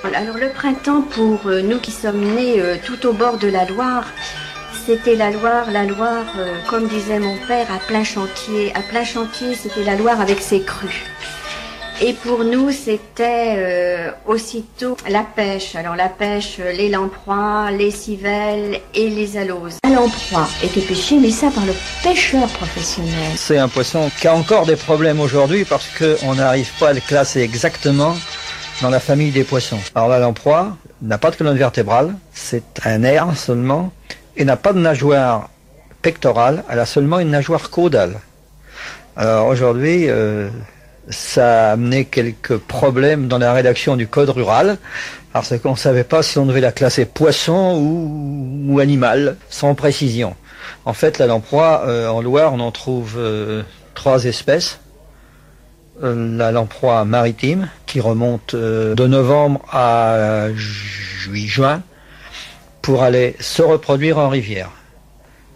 Alors le printemps pour nous qui sommes nés tout au bord de la Loire, c'était la Loire, comme disait mon père, à plein chantier. À plein chantier, c'était la Loire avec ses crues. Et pour nous, c'était aussitôt la pêche. Alors la pêche, les lamproies, les civelles et les aloses. La lamproie était pêchée, mais ça par le pêcheur professionnel. C'est un poisson qui a encore des problèmes aujourd'hui parce qu'on n'arrive pas à le classer exactement dans la famille des poissons. Alors la lamproie n'a pas de colonne vertébrale, c'est un nerf seulement, et n'a pas de nageoire pectorale, elle a seulement une nageoire caudale. Alors aujourd'hui, ça a amené quelques problèmes dans la rédaction du code rural, parce qu'on ne savait pas si on devait la classer poisson ou animal, sans précision. En fait, la lamproie, en Loire, on en trouve 3 espèces. La lamproie maritime, qui remonte de novembre à juin, pour aller se reproduire en rivière.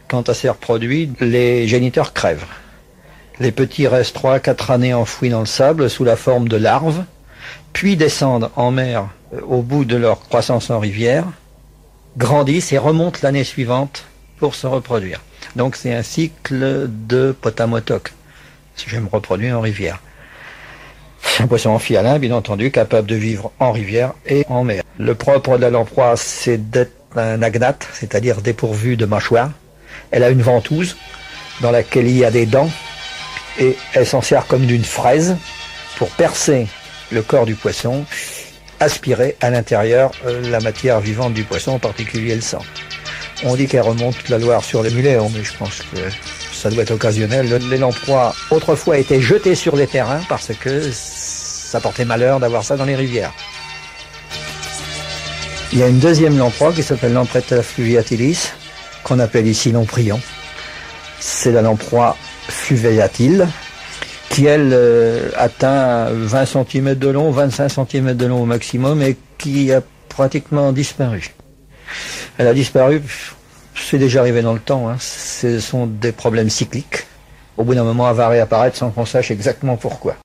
Quand elle s'est reproduite, les géniteurs crèvent. Les petits restent 3-4 années enfouis dans le sable sous la forme de larves, puis descendent en mer au bout de leur croissance en rivière, grandissent et remontent l'année suivante pour se reproduire. Donc c'est un cycle de potamotoc. Je me reproduis en rivière. C'est un poisson amphihalin, bien entendu, capable de vivre en rivière et en mer. Le propre de la lamproie, c'est d'être un agnate, c'est-à-dire dépourvu de mâchoire. Elle a une ventouse dans laquelle il y a des dents et elle s'en sert comme d'une fraise pour percer le corps du poisson, aspirer à l'intérieur la matière vivante du poisson, en particulier le sang. On dit qu'elle remonte la Loire sur les mulets, mais je pense que ça doit être occasionnel. Les lamproies, autrefois, étaient jetées sur les terrains parce que ça portait malheur d'avoir ça dans les rivières. Il y a une deuxième lamproie qui s'appelle Lampretta fluviatilis, qu'on appelle ici lamprion. C'est la lamproie fluviatile, qui elle atteint 20 cm de long, 25 cm de long au maximum, et qui a pratiquement disparu. Elle a disparu, c'est déjà arrivé dans le temps, hein. Ce sont des problèmes cycliques. Au bout d'un moment, elle va réapparaître sans qu'on sache exactement pourquoi.